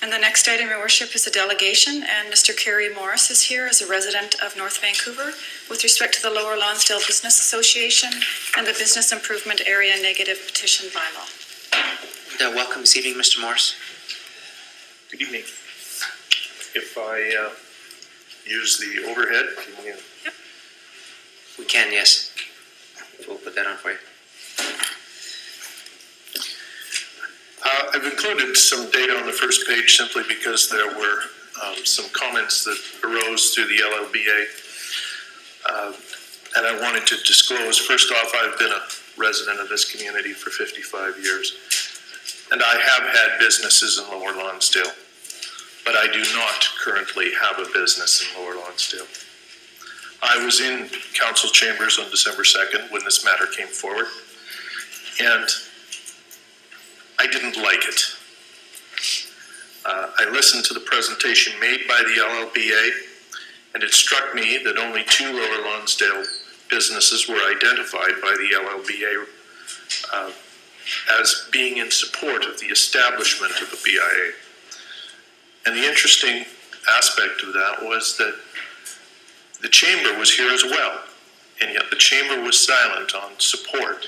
And the next item, Your Worship, is a delegation, and Mr. Kerry Morris is here as a resident of North Vancouver with respect to the Lower Lonsdale Business Association and the Business Improvement Area Negative Petition Bylaw. Welcome this evening, Mr. Morris. Good evening. If I use the overhead, can you? Yep. We can, yes. We'll put that on for you. I've included some data on the first page simply because there were some comments that arose through the LLBA. And I wanted to disclose, first off, I've been a resident of this community for 55 years. And I have had businesses in Lower Lonsdale, but I do not currently have a business in Lower Lonsdale. I was in council chambers on December 2nd when this matter came forward, and I didn't like it. I listened to the presentation made by the LLBA, and it struck me that only 2 Lower Lonsdale businesses were identified by the LLBA as being in support of the establishment of the BIA. And the interesting aspect of that was that the chamber was here as well, and yet the chamber was silent on support,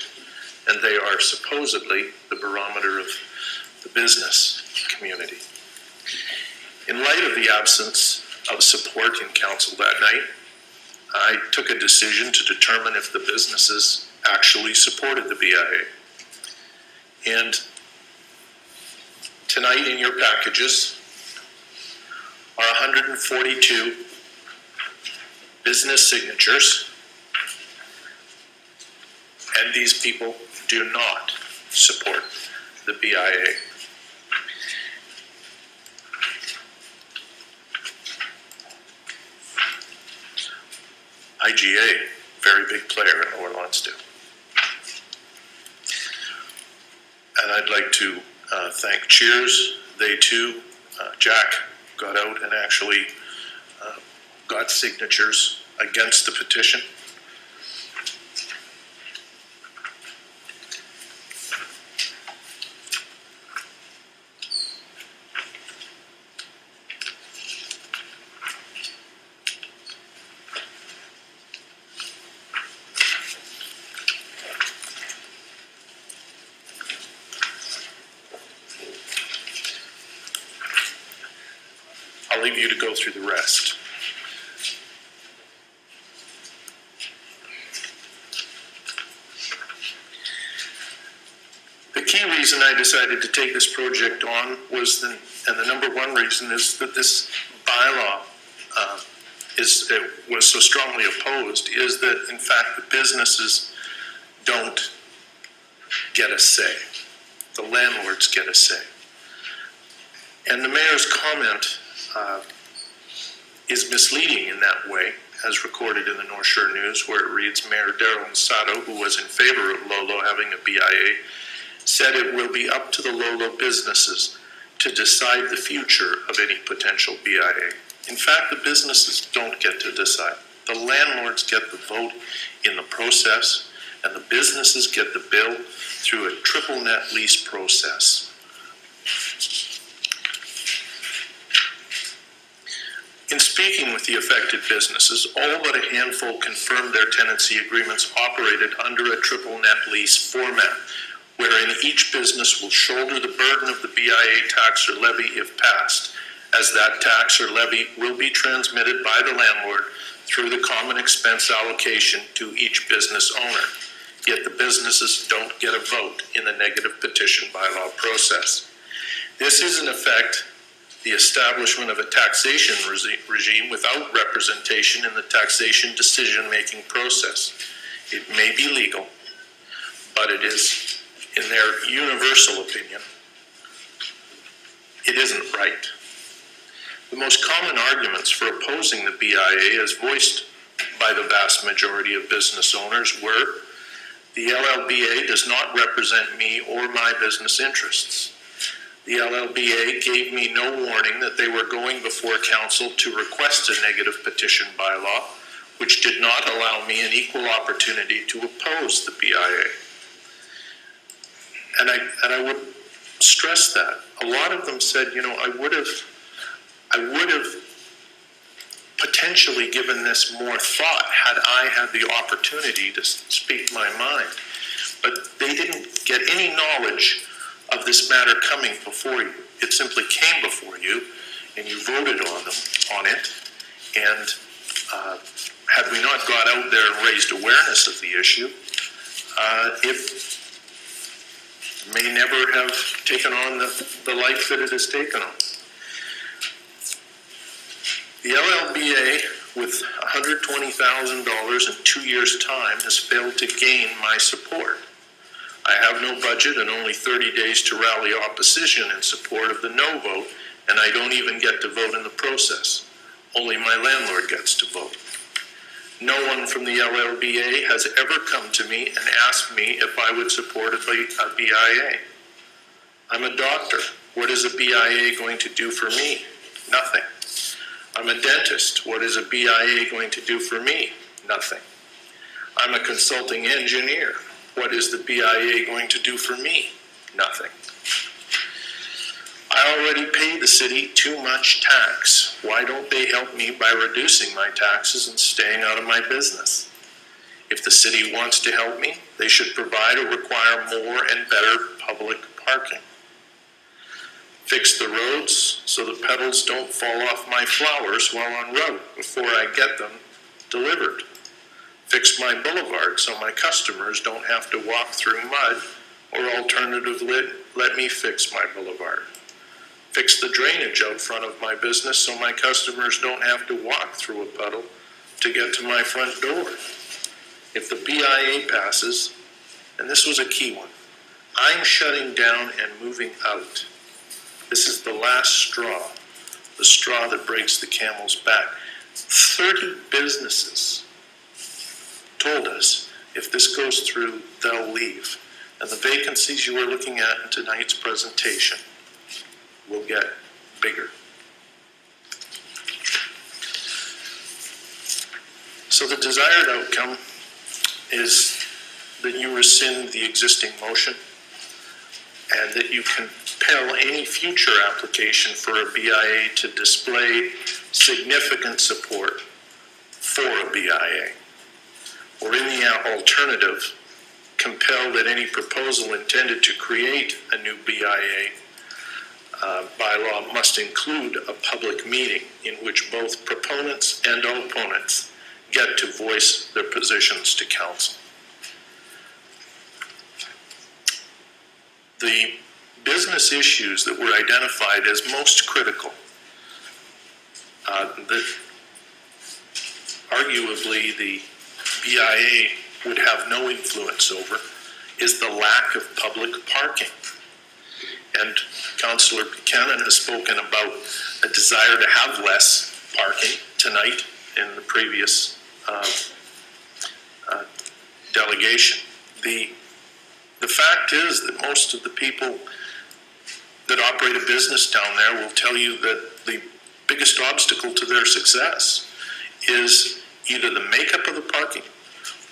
and they are supposedly the barometer of the business community. In light of the absence of support in council that night, I took a decision to determine if the businesses actually supported the BIA. And tonight in your packages are 142 business signatures, and these people do not support the BIA. IGA, very big player in Lower Lonsdale. And I'd like to thank Cheers. They too, Jack got out and actually got signatures against the petition. I'll leave you to go through the rest. The key reason I decided to take this project on was, and the number one reason is that this bylaw was so strongly opposed, is that in fact the businesses don't get a say. The landlords get a say. And the mayor's comment is misleading in that way, as recorded in the North Shore News, where it reads, Mayor Darrell Sato, who was in favor of Lolo having a BIA, said it will be up to the Lolo businesses to decide the future of any potential BIA. In fact, the businesses don't get to decide. The landlords get the vote in the process, and the businesses get the bill through a triple net lease process. In speaking with the affected businesses, all but a handful confirmed their tenancy agreements operated under a triple net lease format, wherein each business will shoulder the burden of the BIA tax or levy if passed, as that tax or levy will be transmitted by the landlord through the common expense allocation to each business owner. Yet the businesses don't get a vote in the negative petition bylaw process. This is in effect the establishment of a taxation regime without representation in the taxation decision-making process. It may be legal, but it is, in their universal opinion, it isn't right. The most common arguments for opposing the BIA, as voiced by the vast majority of business owners, were the LLBA does not represent me or my business interests. The LLBA gave me no warning that they were going before council to request a negative petition bylaw, which did not allow me an equal opportunity to oppose the BIA. And I would stress that. A lot of them said, I would have potentially given this more thought had I had the opportunity to speak my mind. But they didn't get any knowledge of this matter coming before you. It simply came before you, and you voted on it. And had we not got out there and raised awareness of the issue, it may never have taken on the life that it has taken on. The LLBA, with $120,000 in 2 years' time, has failed to gain my support. I have no budget and only 30 days to rally opposition in support of the no vote, and I don't even get to vote in the process. Only my landlord gets to vote. No one from the LLBA has ever come to me and asked me if I would support a BIA. I'm a doctor. What is a BIA going to do for me? Nothing. I'm a dentist. What is a BIA going to do for me? Nothing. I'm a consulting engineer. What is the BIA going to do for me? Nothing. I already pay the city too much tax. Why don't they help me by reducing my taxes and staying out of my business? If the city wants to help me, they should provide or require more and better public parking. Fix the roads so the petals don't fall off my flowers while en route before I get them delivered. Fix my boulevard so my customers don't have to walk through mud, or alternatively, let me fix my boulevard. Fix the drainage out front of my business so my customers don't have to walk through a puddle to get to my front door. If the BIA passes, and this was a key one, I'm shutting down and moving out. This is the last straw, the straw that breaks the camel's back. 30 businesses told us if this goes through, they'll leave. And the vacancies you are looking at in tonight's presentation will get bigger. So the desired outcome is that you rescind the existing motion and that you compel any future application for a BIA to display significant support for a BIA. Or in the alternative, compel that any proposal intended to create a new BIA bylaw must include a public meeting in which both proponents and opponents get to voice their positions to council. The business issues that were identified as most critical, that arguably the BIA would have no influence over, is the lack of public parking. And Councillor Buchanan has spoken about a desire to have less parking tonight in the previous delegation. The fact is that most of the people that operate a business down there will tell you that the biggest obstacle to their success is either the makeup of the parking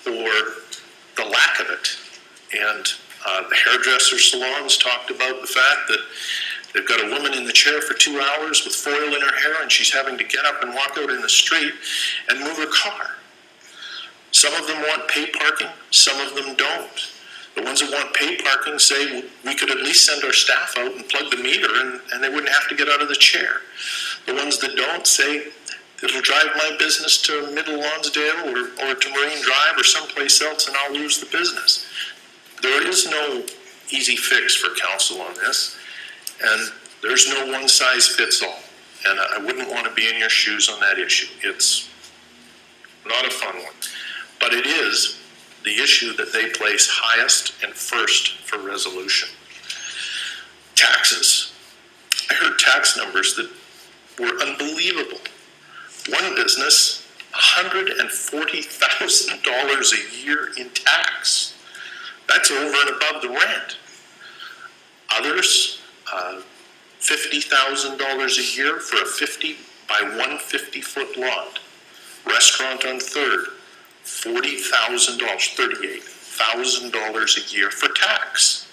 or the lack of it. And the hairdresser salons talked about the fact that they've got a woman in the chair for 2 hours with foil in her hair, and she's having to get up and walk out in the street and move her car. Some of them want paid parking, some of them don't. The ones that want paid parking say we could at least send our staff out and plug the meter and they wouldn't have to get out of the chair. The ones that don't say it'll drive my business to Middle Lonsdale or to Marine Drive or someplace else and I'll lose the business. There is no easy fix for council on this, and there's no one size fits all. And I wouldn't want to be in your shoes on that issue. It's not a fun one. But it is the issue that they place highest and first for resolution. Taxes. I heard tax numbers that were unbelievable. One business, $140,000 a year in tax. That's over and above the rent. Others, $50,000 a year for a 50 by 150-foot lot. Restaurant on Third, $40,000, $38,000 a year for tax.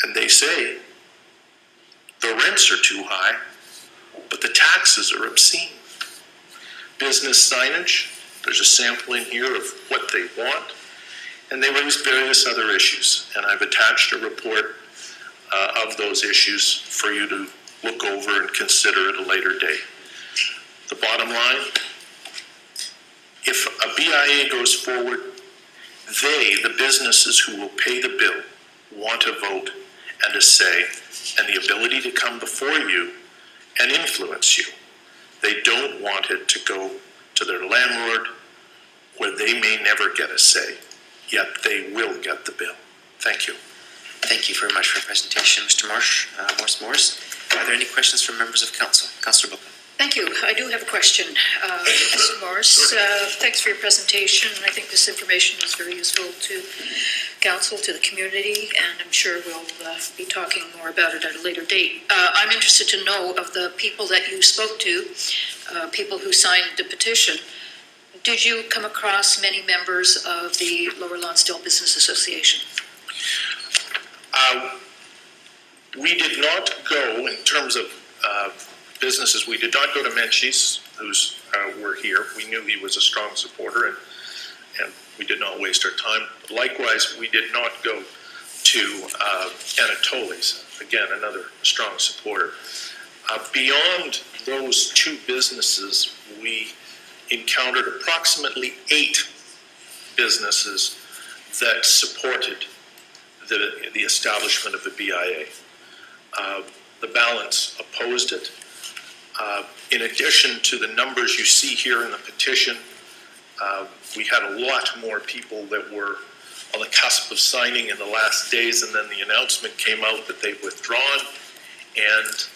And they say the rents are too high, but the taxes are obscene. Business signage, there's a sample in here of what they want, and they raise various other issues. And I've attached a report of those issues for you to look over and consider at a later date. The bottom line, if a BIA goes forward, they, the businesses who will pay the bill, want a vote and a say and the ability to come before you and influence you. They don't want it to go to their landlord where they may never get a say, yet they will get the bill. Thank you. Thank you very much for your presentation, Mr. Morris. Are there any questions from members of council? Councillor Bookman. Thank you. I do have a question, Mr. Morris. Thanks for your presentation. I think this information is very useful to council, to the community, and I'm sure we'll be talking more about it at a later date. I'm interested to know of the people that you spoke to, people who signed the petition. Did you come across many members of the Lower Lonsdale Business Association? We did not go, in terms of businesses, we did not go to Menchie's, who's were here. We knew he was a strong supporter, and we did not waste our time. Likewise, we did not go to Anatoli's, again, another strong supporter. Beyond those two businesses, we encountered approximately 8 businesses that supported the establishment of the BIA. The balance opposed it. In addition to the numbers you see here in the petition, we had a lot more people that were on the cusp of signing in the last days, and then the announcement came out that they've withdrawn, and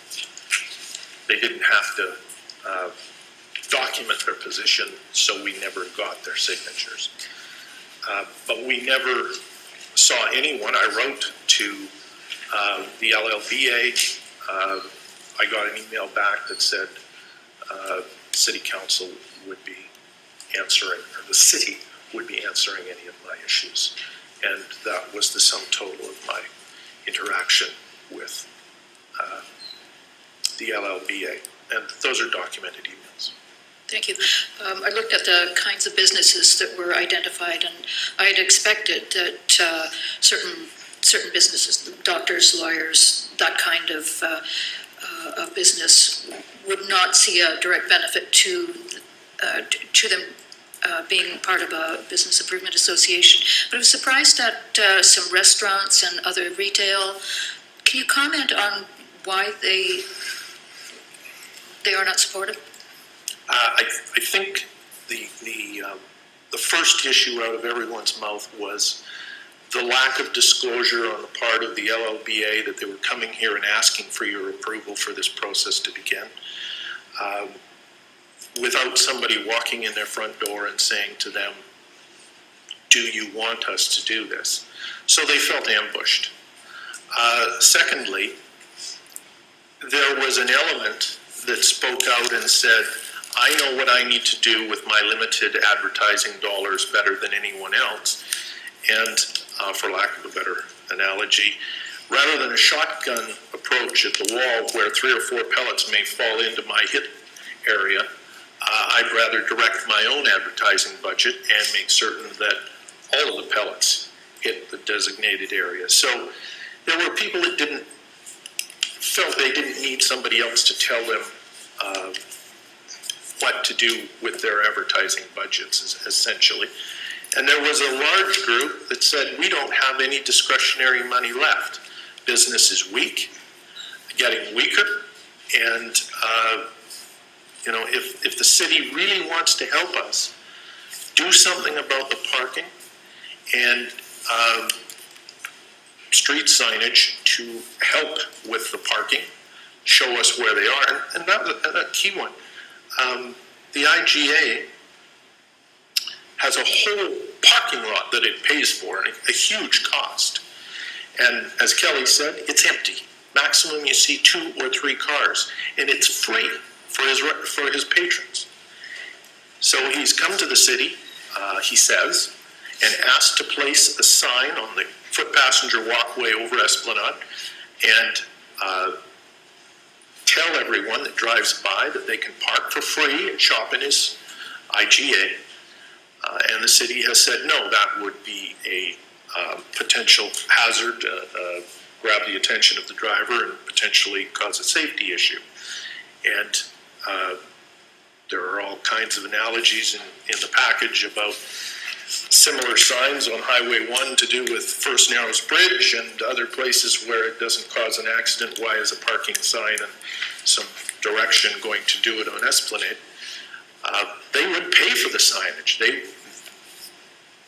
they didn't have to document their position, so we never got their signatures. But we never saw anyone. I wrote to the LLBA. I got an email back that said City Council would be answering, or the city would be answering any of my issues. And that was the sum total of my interaction with the LLBA. And those are documented emails. Thank you. I looked at the kinds of businesses that were identified, and I had expected that certain businesses, doctors, lawyers, that kind of business would not see a direct benefit to them being part of a business improvement association. But I was surprised at some restaurants and other retail. Can you comment on why they are not supportive? I think the first issue out of everyone's mouth was the lack of disclosure on the part of the LLBA that they were coming here and asking for your approval for this process to begin, without somebody walking in their front door and saying to them, do you want us to do this? So they felt ambushed. Secondly, there was an element that spoke out and said, I know what I need to do with my limited advertising dollars better than anyone else. And for lack of a better analogy, rather than a shotgun approach at the wall where 3 or 4 pellets may fall into my hit area, I'd rather direct my own advertising budget and make certain that all of the pellets hit the designated area. So there were people that felt they didn't need somebody else to tell them what to do with their advertising budgets, essentially. And there was a large group that said, we don't have any discretionary money left. Business is weak, getting weaker, and if the city really wants to help us, do something about the parking and street signage to help with the parking, show us where they are. And that's a key one. The IGA has a whole parking lot that it pays for, a huge cost. And as Kelly said, it's empty. Maximum you see 2 or 3 cars, and it's free for his patrons. So he's come to the city, he says, and asked to place a sign on the foot passenger walkway over Esplanade and tell everyone that drives by that they can park for free and shop in his IGA. And the city has said, no, that would be a potential hazard, grab the attention of the driver and potentially cause a safety issue. And there are all kinds of analogies in the package about similar signs on Highway 1 to do with First Narrows Bridge and other places where it doesn't cause an accident. Why is a parking sign and some direction going to do it on Esplanade? They would pay for the signage.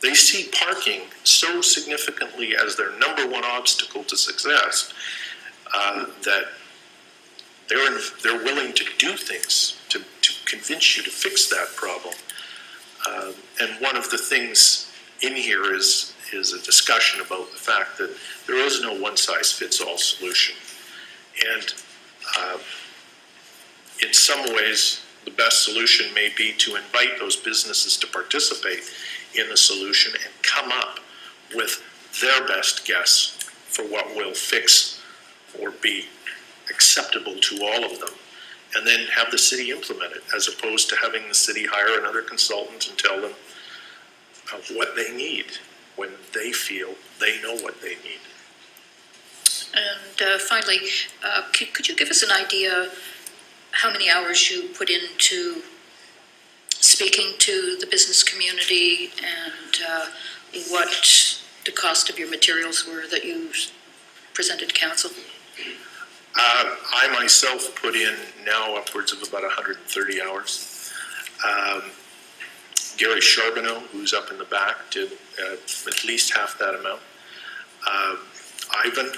They see parking so significantly as their number one obstacle to success that they're willing to do things to convince you to fix that problem. And one of the things in here is a discussion about the fact that there is no one-size-fits-all solution. And in some ways, the best solution may be to invite those businesses to participate in the solution and come up with their best guess for what will fix or be acceptable to all of them, and then have the city implement it, as opposed to having the city hire another consultant and tell them what they need when they feel they know what they need. And finally, could you give us an idea how many hours you put into speaking to the business community and what the cost of your materials were that you presented to council? I myself put in now upwards of about 130 hours. Gary Charbonneau, who's up in the back, did at least half that amount. Ivan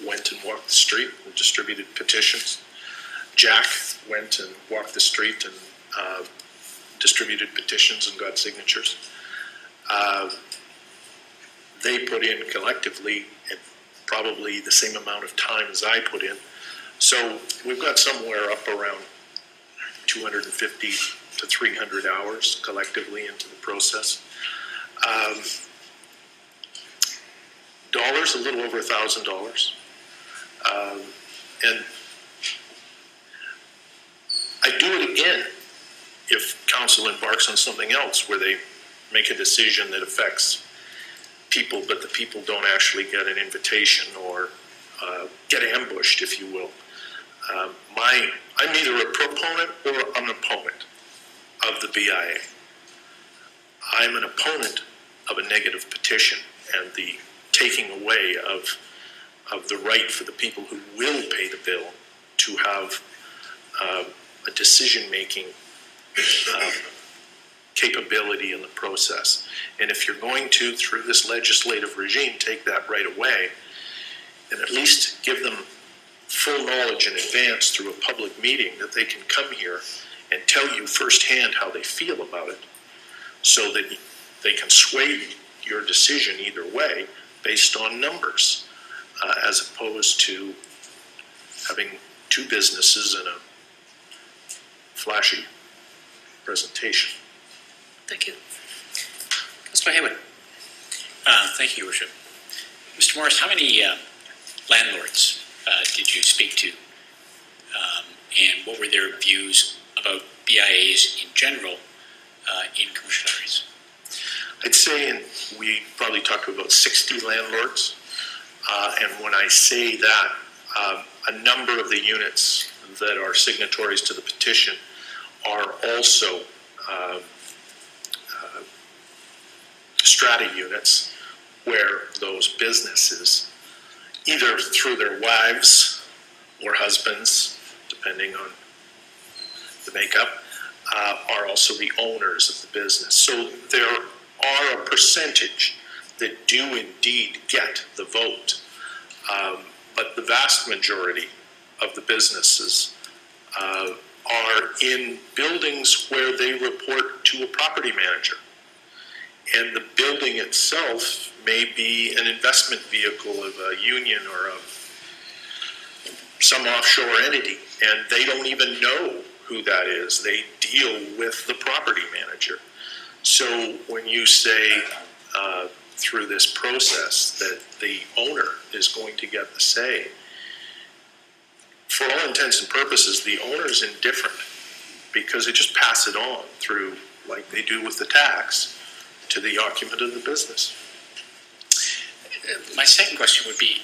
went and walked the street and distributed petitions. Jack went and walked the street and distributed petitions and got signatures. They put in collectively probably the same amount of time as I put in. So we've got somewhere up around 250 to 300 hours collectively into the process. Dollars, a little over $1,000. And I'd do it again if council embarks on something else where they make a decision that affects people, but the people don't actually get an invitation or get ambushed, if you will. I'm either a proponent or an opponent of the BIA. I'm an opponent of a negative petition and the taking away of the right for the people who will pay the bill to have a decision-making capability in the process. And if you're going to, through this legislative regime, take that right away, and at least give them full knowledge in advance through a public meeting that they can come here and tell you firsthand how they feel about it, so that they can sway your decision either way based on numbers, as opposed to having two businesses and a flashy presentation. Thank you. Councillor Haywood. Thank you, Your Worship. Mr. Morris, how many landlords did you speak to? And what were their views about BIAs in general in commercial areas? I'd say we probably talked to about 60 landlords. And when I say that, a number of the units that are signatories to the petition are also strata units where those businesses, either through their wives or husbands, depending on the makeup, are also the owners of the business. So there are a percentage that do indeed get the vote, but the vast majority of the businesses are in buildings where they report to a property manager. And the building itself may be an investment vehicle of a union or of some offshore entity, and they don't even know who that is. They deal with the property manager. So when you say through this process that the owner is going to get the say. For all intents and purposes, the owner is indifferent because they just pass it on through, like they do with the tax, to the occupant of the business. My second question would be,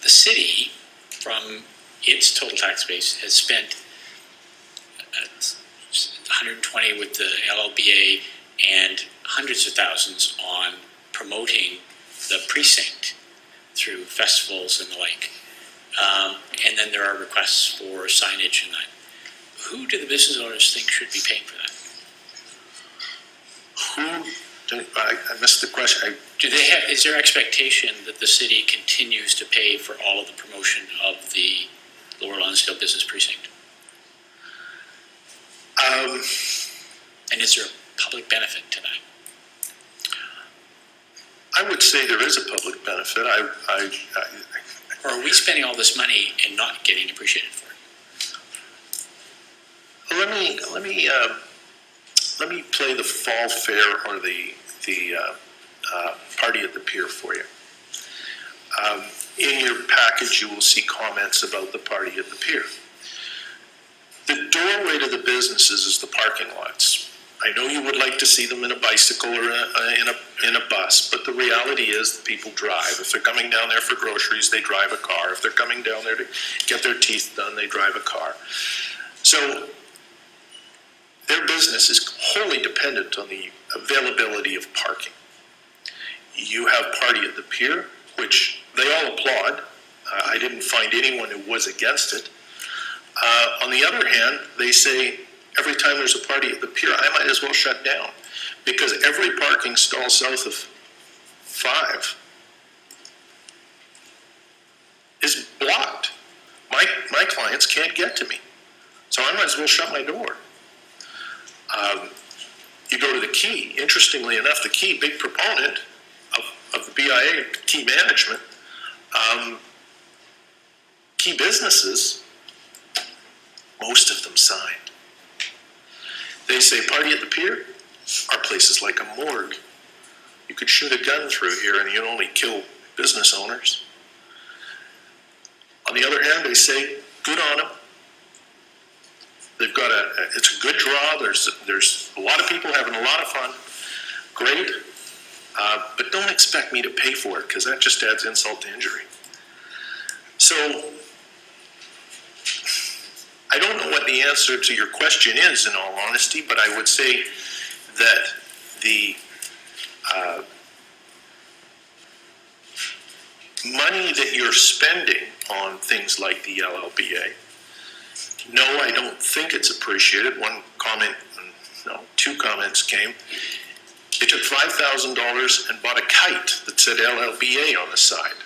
the city, from its total tax base, has spent 120 with the LLBA and hundreds of thousands on promoting the precinct through festivals and the like. And then there are requests for signage and that. Who do the business owners think should be paying for that? I missed the question. Do they have? Is there expectation that the city continues to pay for all of the promotion of the Lower Lonsdale Business Precinct? And is there a public benefit to that? I would say there is a public benefit. Or are we spending all this money and not getting appreciated for it? Let me play the fall fair or the party at the pier for you. In your package, you will see comments about the party at the pier. The doorway to the businesses is the parking lots. I know you would like to see them in a bicycle or in a bus, but the reality is that people drive. If they're coming down there for groceries, they drive a car. If they're coming down there to get their teeth done, they drive a car. So their business is wholly dependent on the availability of parking. You have party at the pier, which they all applaud. I didn't find anyone who was against it. On the other hand, they say every time there's a party at the pier, I might as well shut down because every parking stall south of 5 is blocked. My clients can't get to me, so I might as well shut my door. You go to the Key. Interestingly enough, the Key, big proponent of the BIA, Key management, Key businesses, most of them signed. They say, party at the pier? Our place is like a morgue. You could shoot a gun through here and you'd only kill business owners. On the other hand, they say, good on them. They've got it's a good draw. There's a lot of people having a lot of fun. Great. But don't expect me to pay for it because that just adds insult to injury. So I don't know what the answer to your question is, in all honesty, but I would say that the money that you're spending on things like the LLBA, no, I don't think it's appreciated. One comment, no, 2 comments came. They took $5,000 and bought a kite that said LLBA on the side.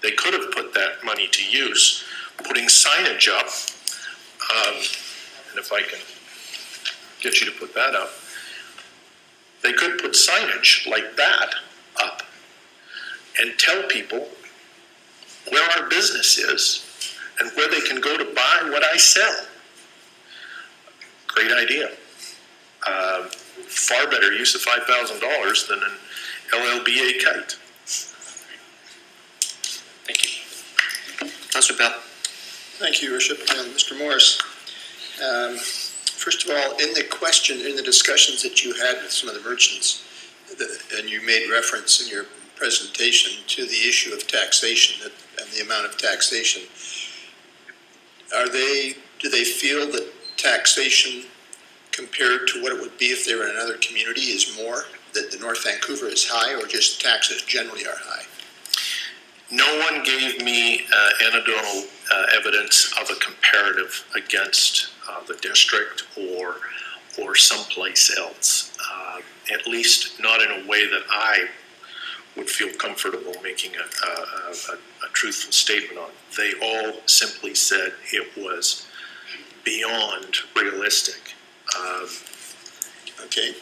They could have put that money to use, putting signage up. And if I can get you to put that up, they could put signage like that up and tell people where our business is and where they can go to buy what I sell. Great idea. Far better use of $5,000 than an LLBA kite. Thank you. Councillor Bell. Thank you, Your Worship. Mr. Morris, first of all, in the discussions that you had with some of the merchants, and you made reference in your presentation to the issue of taxation and the amount of taxation, do they feel that taxation compared to what it would be if they were in another community is more, that the North Vancouver is high, or just taxes generally are high? No one gave me anecdotal evidence of a comparative against the district or someplace else, at least not in a way that I would feel comfortable making a truthful statement on. They all simply said it was beyond realistic. Okay.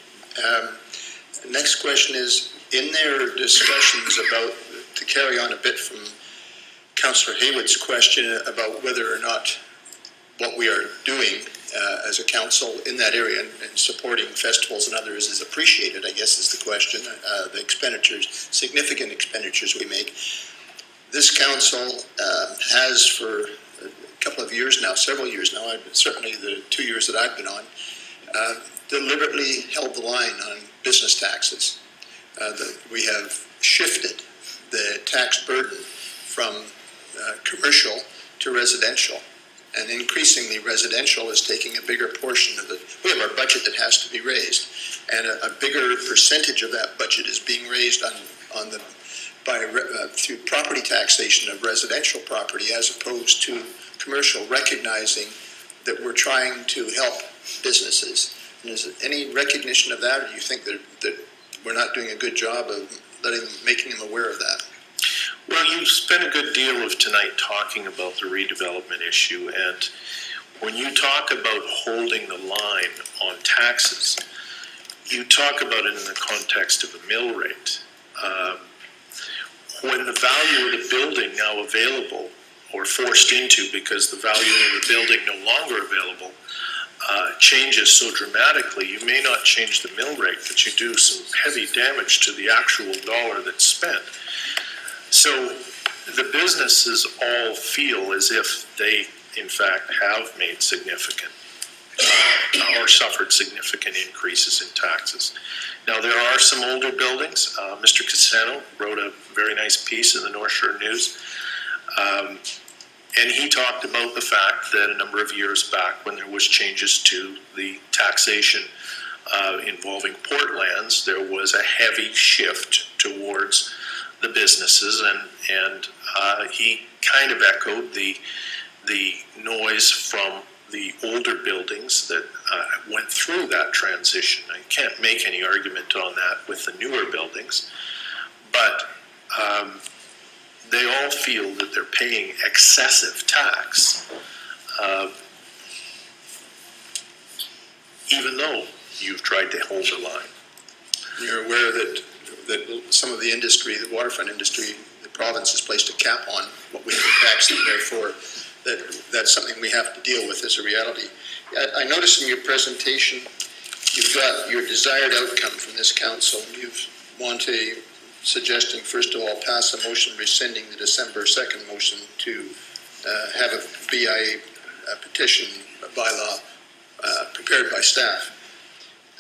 Next question is, in their discussions about, to carry on a bit from Councillor Haywood's question about whether or not what we are doing as a council in that area, and supporting festivals and others is appreciated, I guess is the question. The expenditures, significant expenditures we make. This council has for a couple of years now, several years now, certainly the 2 years that I've been on, deliberately held the line on business taxes. We have shifted the tax burden from commercial to residential. And increasingly, residential is taking a bigger portion of we have our budget that has to be raised. And a bigger percentage of that budget is being raised through property taxation of residential property as opposed to commercial, recognizing that we're trying to help businesses. And is there any recognition of that, or do you think that we're not doing a good job of making them aware of that? Well, you spent a good deal of tonight talking about the redevelopment issue, and when you talk about holding the line on taxes, you talk about it in the context of a mill rate. When the value of the building now available, or forced into because the value of the building no longer available, changes so dramatically, you may not change the mill rate, but you do some heavy damage to the actual dollar that's spent. So the businesses all feel as if they, in fact, have made significant or suffered significant increases in taxes. Now, there are some older buildings. Mr. Cassano wrote a very nice piece in the North Shore News, and he talked about the fact that a number of years back, when there was changes to the taxation involving port lands, there was a heavy shift towards the businesses, and he kind of echoed the noise from the older buildings that went through that transition. I can't make any argument on that with the newer buildings, but they all feel that they're paying excessive tax, even though you've tried to hold the line. You're aware that some of the industry, the waterfront industry, the province has placed a cap on what we can tax them, therefore that's something we have to deal with as a reality. I noticed in your presentation you've got your desired outcome from this council. You've suggesting, first of all, pass a motion rescinding the December 2nd motion to have a BIA petition bylaw prepared by staff.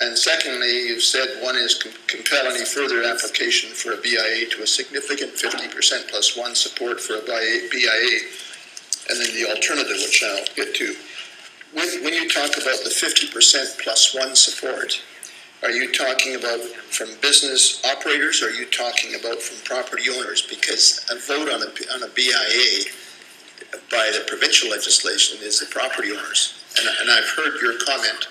And secondly, you've said one is compel any further application for a BIA to a significant 50% plus one support for a BIA, and then the alternative, which I'll get to. When you talk about the 50% plus one support, are you talking about from business operators, or are you talking about from property owners? Because a vote on a BIA by the provincial legislation is the property owners. And I've heard your comment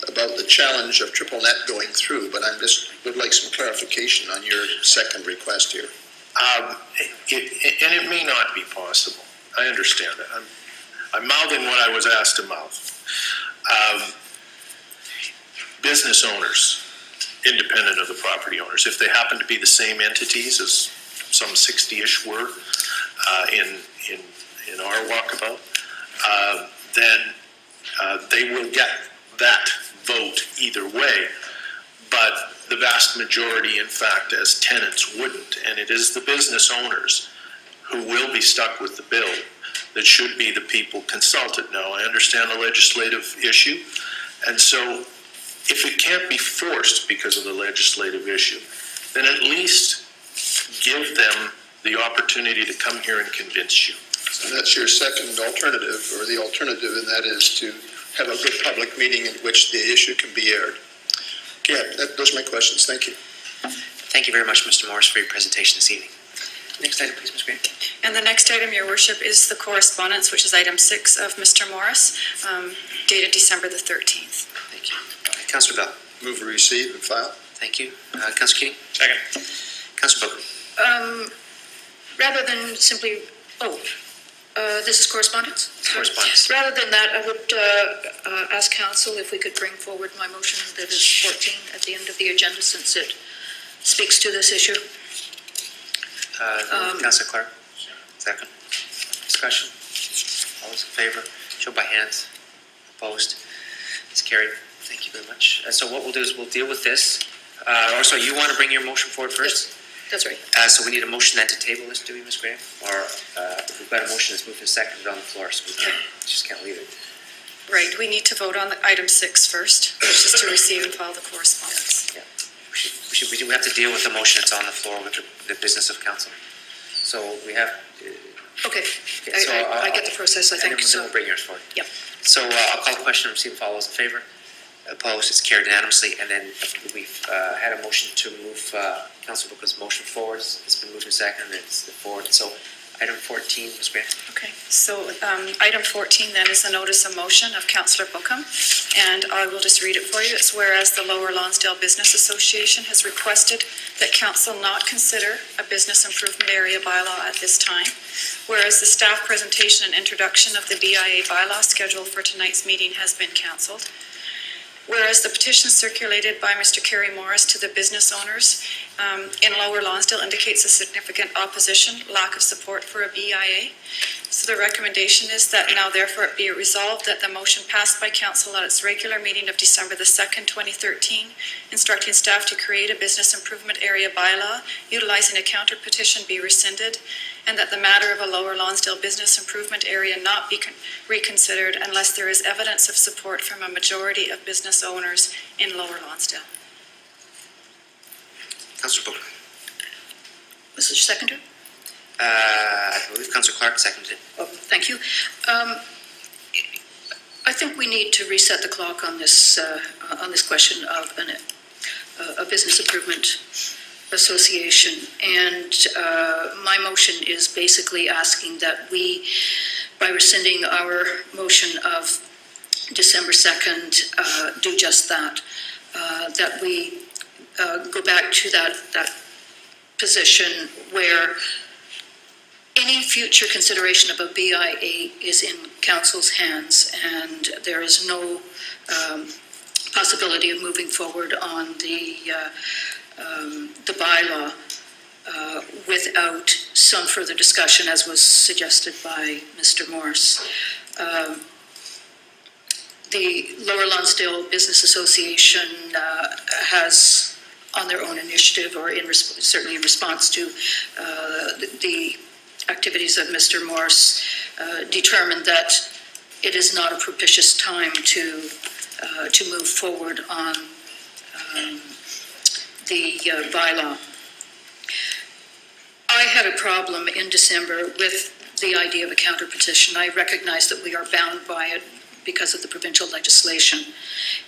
about the challenge of triple net going through, but I would like some clarification on your second request here. And it may not be possible. I understand that. I'm mouthing what I was asked to mouth. Business owners, independent of the property owners, if they happen to be the same entities as some 60-ish were in our walkabout, then they will get that vote either way. But the vast majority, in fact, as tenants wouldn't. And it is the business owners who will be stuck with the bill that should be the people consulted. Now, I understand the legislative issue, and so if it can't be forced because of the legislative issue, then at least give them the opportunity to come here and convince you. So that's your second alternative, or the alternative, and that is to have a good public meeting in which the issue can be aired. Okay, those are my questions. Thank you. Thank you very much, Mr. Morris, for your presentation this evening. Next item, please, Ms. Green. And the next item, Your Worship, is the correspondence, which is item 6 of Mr. Morris, dated December the 13th. Thank you. Councillor Bell. Move to receive and file. Thank you. Councillor Keating. Second. Councillor Booker. Rather than simply vote, this is correspondence? Correspondence. Rather than that, I would ask council if we could bring forward my motion that is 14 at the end of the agenda, since it speaks to this issue. Councillor Clark. Second. Discussion. All those in favor, show by hands. Opposed? It's carried. Thank you very much. So what we'll do is we'll deal with this. Also, you want to bring your motion forward first? That's right. So we need a motion then to table this, do we, Ms. Graham? Or if we've got a motion that's moved and seconded on the floor, so we just can't leave it. Right, we need to vote on the item 6 first, which is to receive and file the correspondence. We do have to deal with the motion that's on the floor with the business of council. So we have. Okay, So I get the process, I think, and then so. we'll bring yours forward. Yep. So I'll call the question and receive and follow. Those in favor? Opposed? It's carried unanimously. And then we've had a motion to move Councilor Booker's motion forward. It's been moved and seconded. It's forward. So item 14, Ms. Graham. Okay, so item 14 then is a notice of motion of Councillor Bookham, and I will just read it for you. It's whereas the Lower Lonsdale Business Association has requested that council not consider a business improvement area bylaw at this time, whereas the staff presentation and introduction of the BIA bylaw scheduled for tonight's meeting has been cancelled, whereas the petition circulated by Mr. Kerry Morris to the business owners in Lower Lonsdale indicates a significant opposition, lack of support for a BIA. So the recommendation is that now therefore it be resolved that the motion passed by council at its regular meeting of December the 2nd, 2013, instructing staff to create a business improvement area bylaw utilizing a counter petition be rescinded, and that the matter of a Lower Lonsdale business improvement area not be reconsidered unless there is evidence of support from a majority of business owners in Lower Lonsdale. Councilor Booker. Was there a seconder? I believe Councilor Clark seconded it. Oh, thank you. I think we need to reset the clock on this question of a business improvement association. And my motion is basically asking that we, by rescinding our motion of December 2nd, do just that. That we go back to that position where any future consideration of a BIA is in council's hands, and there is no possibility of moving forward on the bylaw without some further discussion, as was suggested by Mr. Morse. The Lower Lonsdale Business Association has, on their own initiative, or certainly in response to the activities of Mr. Morse, determined that it is not a propitious time to move forward on the bylaw. I had a problem in December with the idea of a counter petition. I recognize that we are bound by it because of the provincial legislation,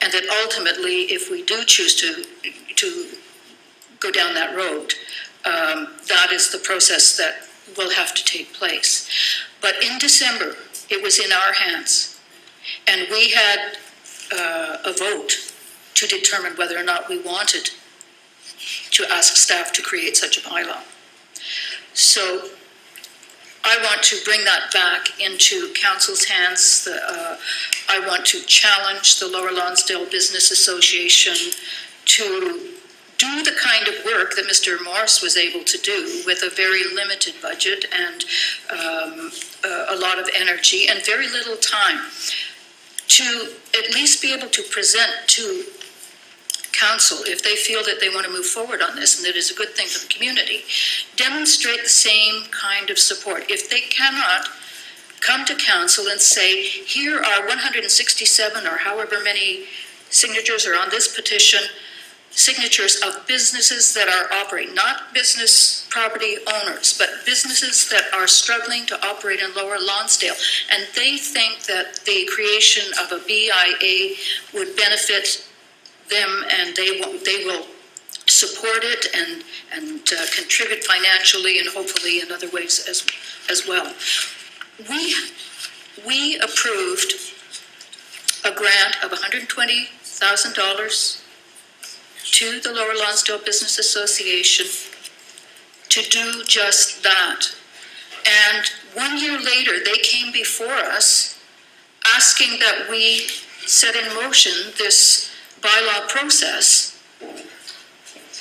and that ultimately, if we do choose to go down that road, that is the process that will have to take place. But in December, it was in our hands, and we had a vote to determine whether or not we wanted to ask staff to create such a bylaw. So I want to bring that back into council's hands. I want to challenge the Lower Lonsdale Business Association to do the kind of work that Mr. Morse was able to do with a very limited budget and a lot of energy and very little time, to at least be able to present to council, if they feel that they want to move forward on this and that it is a good thing for the community, demonstrate the same kind of support. If they cannot come to council and say, here are 167 or however many signatures are on this petition, signatures of businesses that are operating, not business property owners, but businesses that are struggling to operate in Lower Lonsdale, and they think that the creation of a BIA would benefit them, and they will support it and contribute financially and hopefully in other ways as well. We approved a grant of $120,000 to the Lower Lonsdale Business Association to do just that. And 1 year later, they came before us asking that we set in motion this bylaw process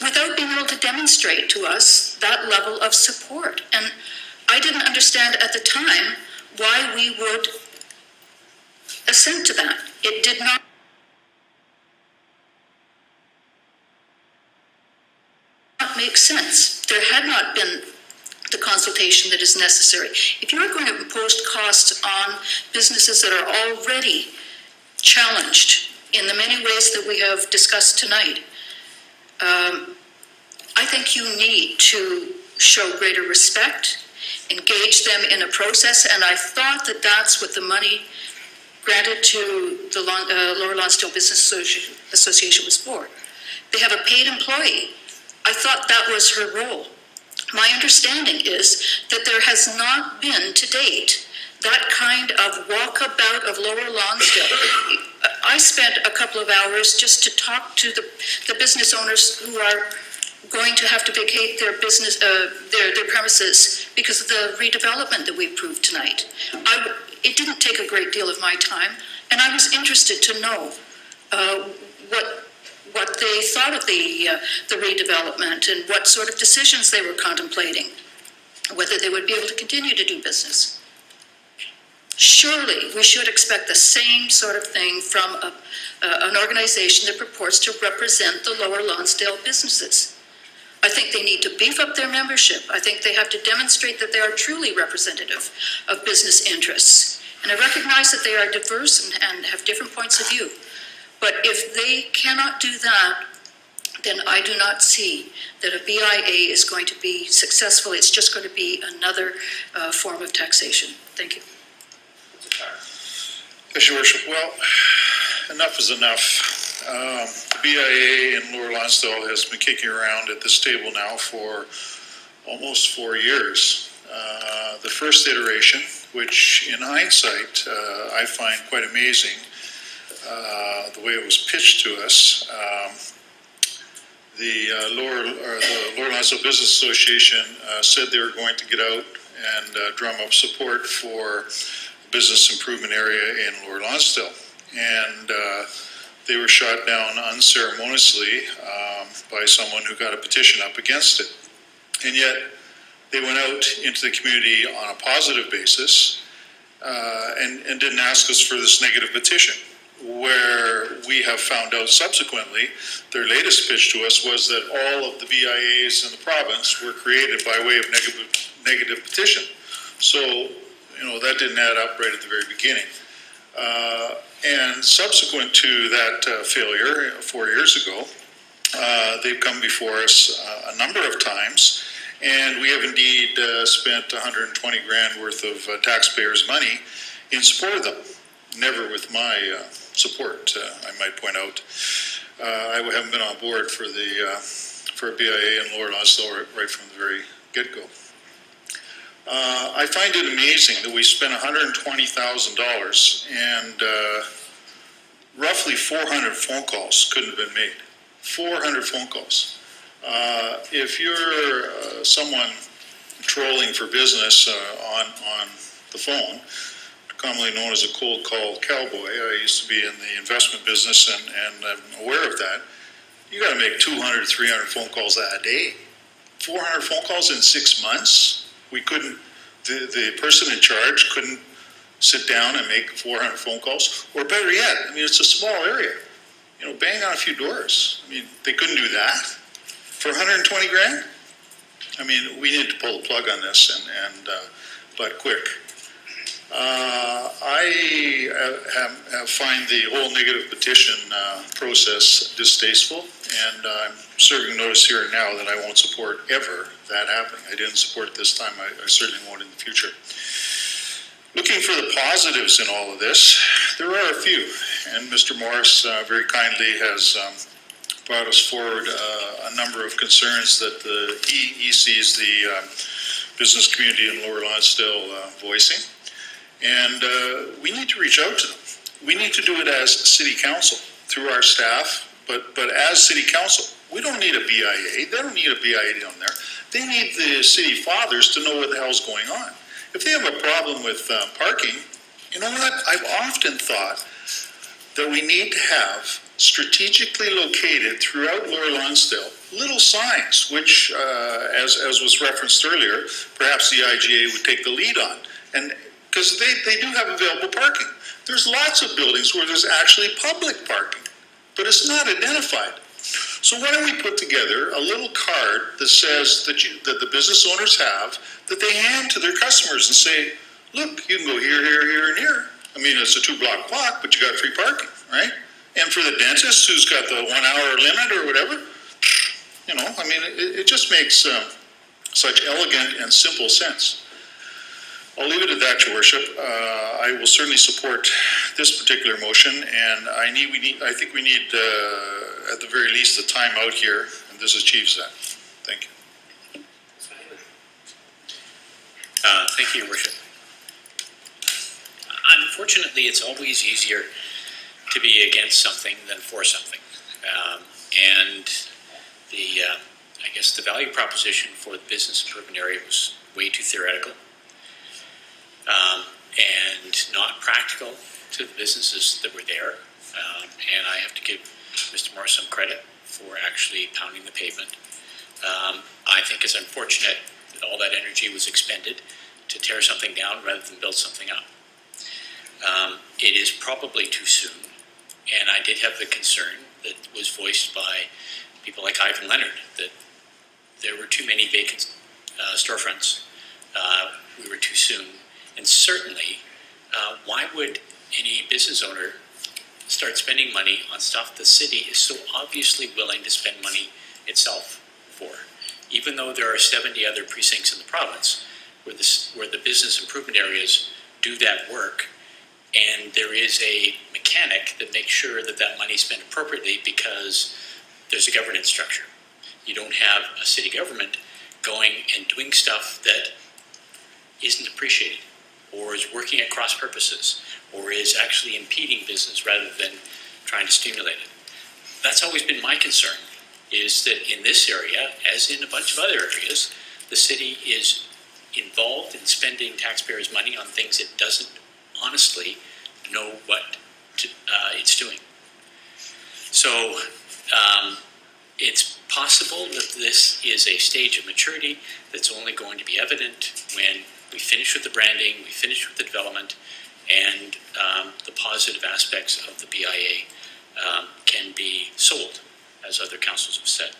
without being able to demonstrate to us that level of support. And I didn't understand at the time why we would assent to that. It did not make sense. There had not been the consultation that is necessary. If you're going to impose costs on businesses that are already challenged in the many ways that we have discussed tonight, I think you need to show greater respect, engage them in a process, and I thought that that's what the money granted to the Lower Lonsdale Business Association was for. They have a paid employee. I thought that was her role. My understanding is that there has not been to date that kind of walkabout of Lower Lonsdale. I spent a couple of hours just to talk to the business owners who are going to have to vacate their business, their premises because of the redevelopment that we approved tonight. It didn't take a great deal of my time, and I was interested to know what they thought of the redevelopment and what sort of decisions they were contemplating, whether they would be able to continue to do business. Surely we should expect the same sort of thing from an organization that purports to represent the Lower Lonsdale businesses. I think they need to beef up their membership. I think they have to demonstrate that they are truly representative of business interests. And I recognize that they are diverse and have different points of view. But if they cannot do that, then I do not see that a BIA is going to be successful. It's just going to be another form of taxation. Thank you. Yes, Your Worship. Well, enough is enough. The BIA in Lower Lonsdale has been kicking around at this table now for almost 4 years. The first iteration, which in hindsight I find quite amazing, the way it was pitched to us. The Lower Lonsdale Business Association said they were going to get out and drum up support for the business improvement area in Lower Lonsdale. And they were shot down unceremoniously by someone who got a petition up against it. And yet they went out into the community on a positive basis and didn't ask us for this negative petition, where we have found out subsequently their latest pitch to us was that all of the BIAs in the province were created by way of negative petition. So, that didn't add up right at the very beginning. And subsequent to that failure 4 years ago, they've come before us a number of times, and we have indeed spent 120 grand worth of taxpayers' money in support of them. Never with my support, I might point out. I haven't been on board for BIA in Lower Lonsdale right from the very get-go. I find it amazing that we spent $120,000 and roughly 400 phone calls couldn't have been made. 400 phone calls. If you're someone trolling for business on the phone, commonly known as a cold call cowboy, I used to be in the investment business and I'm aware of that. You got to make 200, 300 phone calls a day. 400 phone calls in 6 months. We couldn't, the person in charge couldn't sit down and make 400 phone calls. Or better yet, it's a small area. Bang on a few doors. They couldn't do that for 120 grand. We need to pull the plug on this but quick. I find the whole negative petition process distasteful, and I'm serving notice here and now that I won't support ever that happening. I didn't support it this time. I certainly won't in the future. Looking for the positives in all of this, there are a few, and Mr. Morris very kindly has brought us forward a number of concerns that he sees the business community in Lower Lonsdale voicing. And we need to reach out to them. We need to do it as City Council through our staff, but as City Council. We don't need a BIA. They don't need a BIA down there. They need the city fathers to know what the hell's going on. If they have a problem with parking, you know what? I've often thought that we need to have strategically located throughout Lower Lonsdale little signs, which, as was referenced earlier, perhaps the IGA would take the lead on. And because they do have available parking. There's lots of buildings where there's actually public parking, but it's not identified. So why don't we put together a little card that says that the business owners have, that they hand to their customers and say, look, you can go here, here, here, and here. I mean, it's a 2-block walk, but you got free parking, right? And for the dentist who's got the 1 hour limit or whatever, you know, I mean, it just makes such elegant and simple sense. I'll leave it at that, Your Worship. I will certainly support this particular motion, and I think we need, at the very least, a time out here, and this achieves that. Thank you. Thank you, Your Worship. Unfortunately, it's always easier to be against something than for something. And I guess the value proposition for the business improvement area was way too theoretical and not practical to the businesses that were there. And I have to give Mr. Morris some credit for actually pounding the pavement. I think it's unfortunate that all that energy was expended to tear something down rather than build something up. It is probably too soon, and I did have the concern that was voiced by people like Ivan Leonard that there were too many vacant storefronts. We were too soon, and certainly, why would any business owner start spending money on stuff the city is so obviously willing to spend money itself for? Even though there are 70 other precincts in the province where the business improvement areas do that work, and there is a mechanic that makes sure that that money is spent appropriately because there's a governance structure. You don't have a city government going and doing stuff that isn't appreciated or is working at cross purposes or is actually impeding business rather than trying to stimulate it. That's always been my concern, is that in this area, as in a bunch of other areas, the city is involved in spending taxpayers' money on things it doesn't honestly know what it's doing. So it's possible that this is a stage of maturity that's only going to be evident when we finish with the branding, we finish with the development, and the positive aspects of the BIA can be sold, as other councils have said.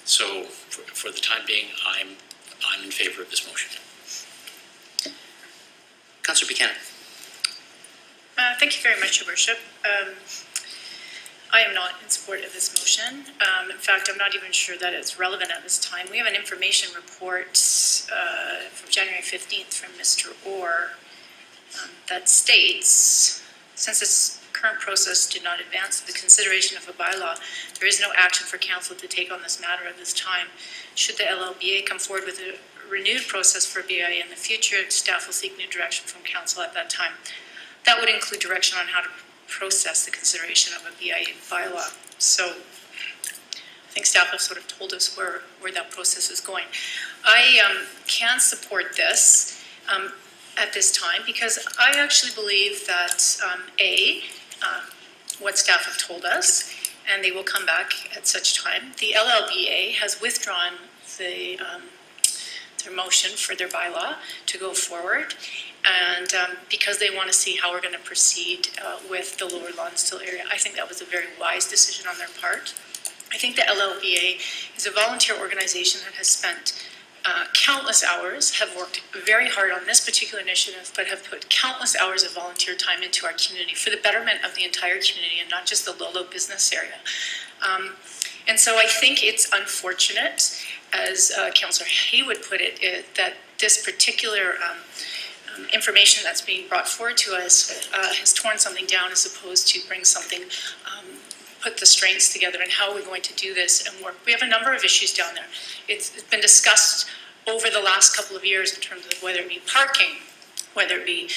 So for the time being, I'm in favor of this motion. Councillor Buchanan. Thank you very much, Your Worship. I am not in support of this motion. In fact, I'm not even sure that it's relevant at this time. We have an information report from January 15th from Mr. Orr that states, since this current process did not advance the consideration of a bylaw, there is no action for council to take on this matter at this time. Should the LLBA come forward with a renewed process for BIA in the future, staff will seek new direction from council at that time. That would include direction on how to process the consideration of a BIA bylaw. So I think staff have sort of told us where that process is going. I can support this at this time because I actually believe that what staff have told us, and they will come back at such time, the LLBA has withdrawn their motion for their bylaw to go forward. And because they want to see how we're going to proceed with the Lower Lonsdale area, I think that was a very wise decision on their part. I think the LLBA is a volunteer organization that has spent countless hours, have worked very hard on this particular initiative, but have put countless hours of volunteer time into our community for the betterment of the entire community and not just the Lolo business area. And so I think it's unfortunate, as Councillor Haywood put it, that this particular information that's being brought forward to us has torn something down as opposed to bring something, put the strengths together, and how are we going to do this and work. We have a number of issues down there. It's been discussed over the last couple of years in terms of whether it be parking, whether it be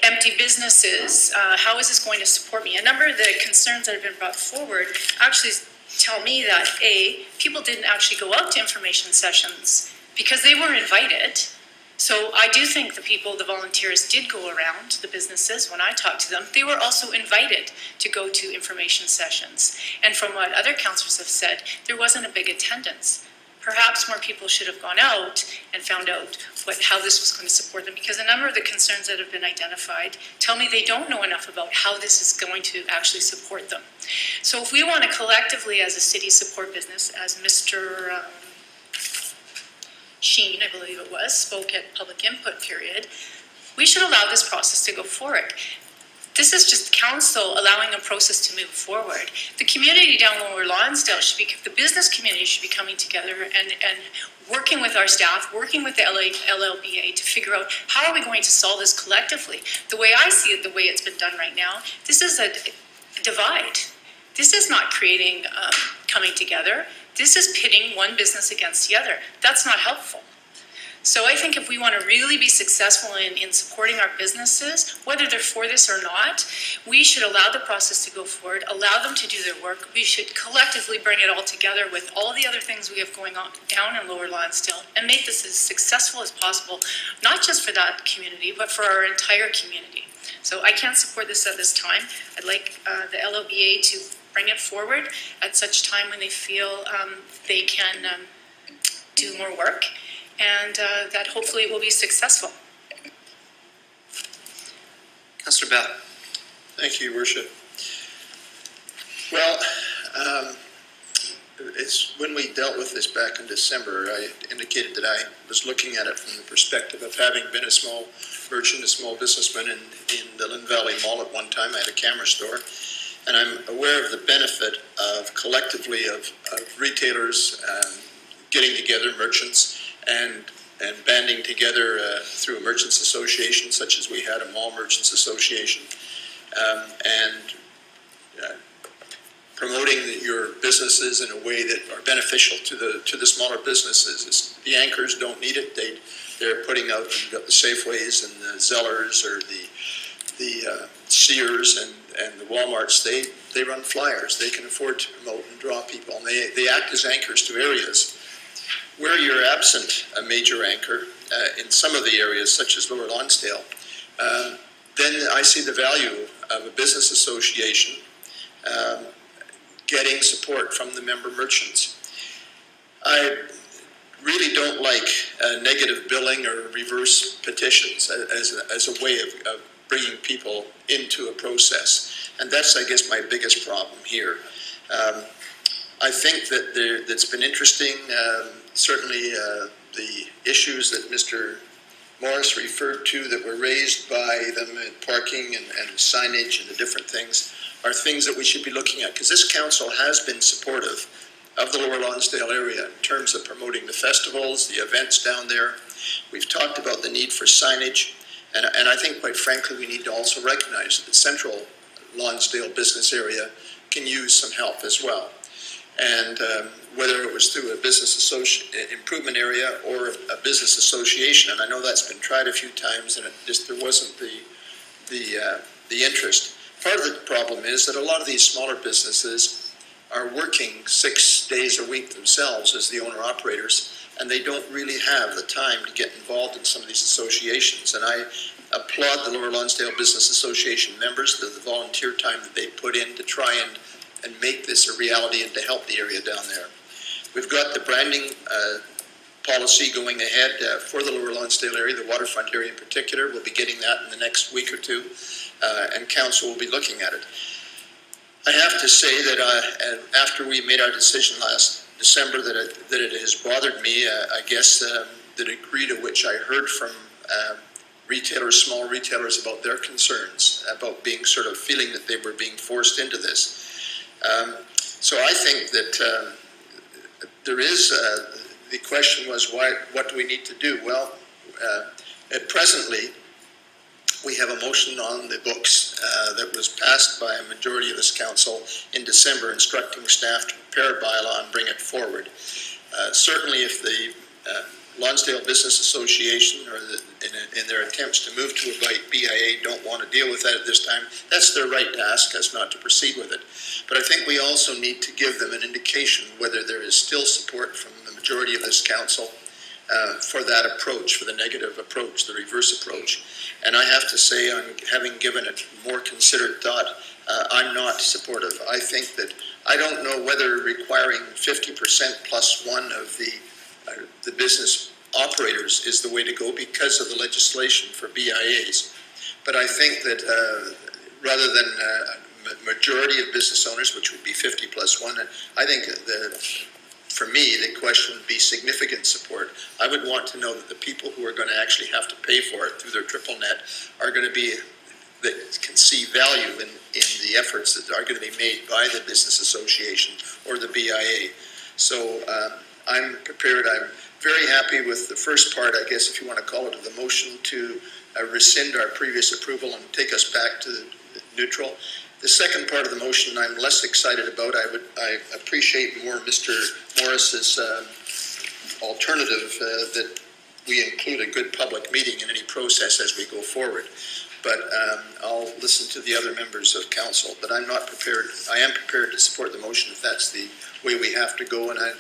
empty businesses, how is this going to support me? A number of the concerns that have been brought forward actually tell me that people didn't actually go out to information sessions because they were invited. So I do think the volunteers did go around the businesses. When I talked to them, they were also invited to go to information sessions. And from what other councillors have said, there wasn't a big attendance. perhaps more people should have gone out and found out how this was going to support them, because a number of the concerns that have been identified tell me they don't know enough about how this is going to actually support them. So if we want to collectively as a city support business, as Mr. Sheen, I believe it was, spoke at public input period, we should allow this process to go forward. This is just council allowing a process to move forward. The community down Lower Lonsdale the business community should be coming together and working with our staff, working with the LLBA to figure out how are we going to solve this collectively. The way I see it, the way it's been done right now, this is a divide. This is not creating coming together. This is pitting one business against the other. That's not helpful. So I think if we want to really be successful in supporting our businesses, whether they're for this or not, we should allow the process to go forward, allow them to do their work. We should collectively bring it all together with all the other things we have going on down in Lower Lonsdale and make this as successful as possible, not just for that community, but for our entire community. So I can't support this at this time. I'd like the LLBA to bring it forward at such time when they feel they can do more work, and that hopefully it will be successful. Councillor Bell. Thank you, Your Worship. Well, it's when we dealt with this back in December, I indicated that I was looking at it from the perspective of having been a small merchant, a small businessman in the Lynn Valley Mall at one time. I had a camera store, and I'm aware of the benefit of collectively of retailers getting together, merchants, and banding together through a merchants association, such as we had a mall merchants association, and promoting your businesses in a way that are beneficial to the smaller businesses. The anchors don't need it. They're putting out, you've got the Safeways and the Zellers or the Sears and the Walmarts. They run flyers. They can afford to promote and draw people, and they act as anchors to areas. Where you're absent a major anchor in some of the areas, such as Lower Lonsdale, then I see the value of a business association getting support from the member merchants. I really don't like negative billing or reverse petitions as a way of bringing people into a process. And that's, I guess, my biggest problem here. I think that that's been interesting. Certainly the issues that Mr. Morris referred to that were raised by them in parking and signage and the different things are things that we should be looking at, because this council has been supportive of the Lower Lonsdale area in terms of promoting the festivals, the events down there. We've talked about the need for signage, and I think, quite frankly, we need to also recognize that the central Lonsdale business area can use some help as well. And whether it was through a business improvement area or a business association, and I know that's been tried a few times, and there wasn't the interest. Part of the problem is that a lot of these smaller businesses are working 6 days a week themselves as the owner-operators, and they don't really have the time to get involved in some of these associations. And I applaud the Lower Lonsdale Business Association members, the volunteer time that they put in to try and make this a reality and to help the area down there. We've got the branding policy going ahead for the Lower Lonsdale area, the waterfront area in particular. We'll be getting that in the next week or two, and council will be looking at it. I have to say that after we made our decision last December that it has bothered me, I guess the degree to which I heard from retailers, small retailers, about their concerns, about being sort of feeling that they were being forced into this. So I think that there is, the question was, what do we need to do? Well, presently, we have a motion on the books that was passed by a majority of this council in December instructing staff to prepare a bylaw and bring it forward. Certainly if the Lonsdale Business Association or in their attempts to move to a BIA don't want to deal with that at this time, that's their right to ask us not to proceed with it. But I think we also need to give them an indication whether there is still support from the majority of this council for that approach, for the negative approach, the reverse approach. And I have to say, having given it more considered thought, I'm not supportive. I think that I don't know whether requiring 50% plus one of the the business operators is the way to go because of the legislation for BIAs. But I think that rather than majority of business owners, which would be 50 plus one, I think for me, the question would be significant support. I would want to know that the people who are going to actually have to pay for it through their triple net are going to be, that can see value in the efforts that are going to be made by the business association or the BIA. So I'm prepared. I'm very happy with the first part, I guess, if you want to call it, of the motion to rescind our previous approval and take us back to neutral. The second part of the motion I'm less excited about. I appreciate more Mr. Morris's alternative that we include a good public meeting in any process as we go forward. But I'll listen to the other members of council. But I'm not prepared. I am prepared to support the motion if that's the way we have to go. And I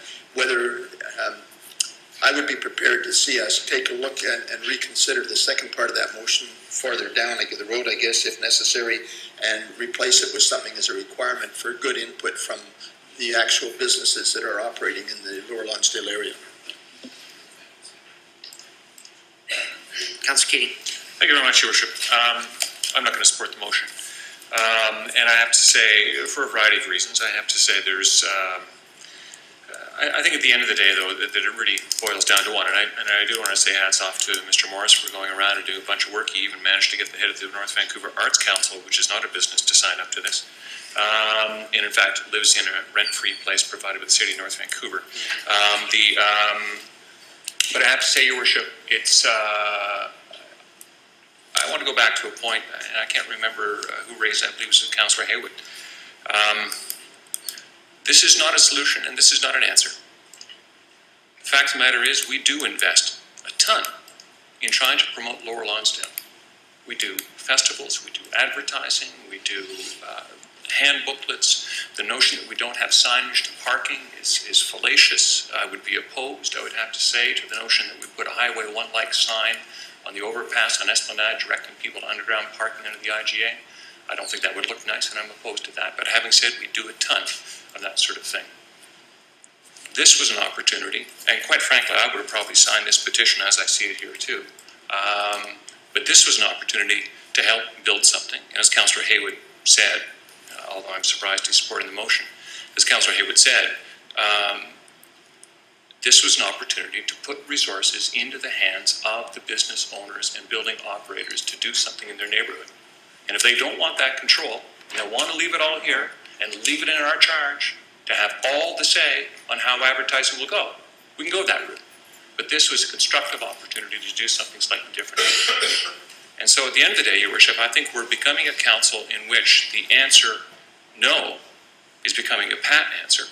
would be prepared to see us take a look at and reconsider the second part of that motion farther down the road, I guess, if necessary, and replace it with something as a requirement for good input from the actual businesses that are operating in the Lower Lonsdale area. Councillor Keating. Thank you very much, Your Worship. I'm not going to support the motion. And I have to say, for a variety of reasons, I have to say there's, I think at the end of the day, though, that it really boils down to one. And I do want to say hats off to Mr. Morris for going around and doing a bunch of work. He even managed to get the head of the North Vancouver Arts Council, which is not a business, to sign up to this. And in fact, lives in a rent-free place provided by the City of North Vancouver. But I have to say, Your Worship, it's... I want to go back to a point, and I can't remember who raised that. I believe it was Councillor Haywood. This is not a solution, and this is not an answer. The fact of the matter is, we do invest a ton in trying to promote Lower Lonsdale. We do festivals, we do advertising, we do hand booklets. The notion that we don't have signage to parking is fallacious. I would be opposed, I would have to say, to the notion that we put a Highway 1-like sign on the overpass on Esplanade directing people to underground parking under the IGA. I don't think that would look nice, and I'm opposed to that. But having said, we do a ton of that sort of thing. This was an opportunity, and quite frankly, I would have probably signed this petition as I see it here too. But this was an opportunity to help build something. And as Councillor Haywood said, although I'm surprised he's supporting the motion, as Councillor Haywood said, this was an opportunity to put resources into the hands of the business owners and building operators to do something in their neighborhood. And if they don't want that control, and they want to leave it all here and leave it in our charge to have all the say on how advertising will go, we can go that route. But this was a constructive opportunity to do something slightly different. And so at the end of the day, Your Worship, I think we're becoming a council in which the answer no is becoming a pat answer.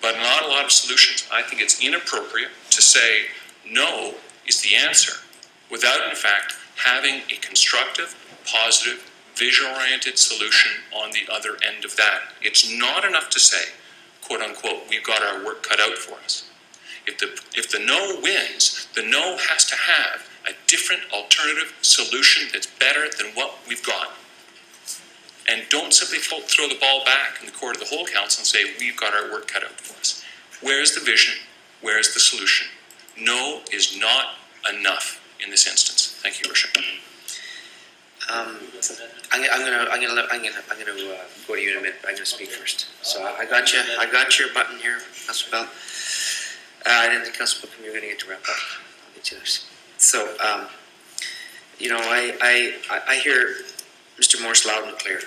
But not a lot of solutions. I think it's inappropriate to say no is the answer without, in fact, having a constructive, positive, vision-oriented solution on the other end of that. It's not enough to say, quote unquote, we've got our work cut out for us. If the no wins, the no has to have a different alternative solution that's better than what we've got. And don't simply throw the ball back in the court of the whole council and say, we've got our work cut out for us. Where's the vision? Where's the solution? No is not enough in this instance. Thank you, Your Worship. I'm gonna go to you in a minute. I'm gonna speak first. So I got you. I got your button here, Councillor Bell. I didn't think Councillor Bookham you were gonna get to wrap up. I'll get you theirs. So, I hear Mr. Morris loud and clear.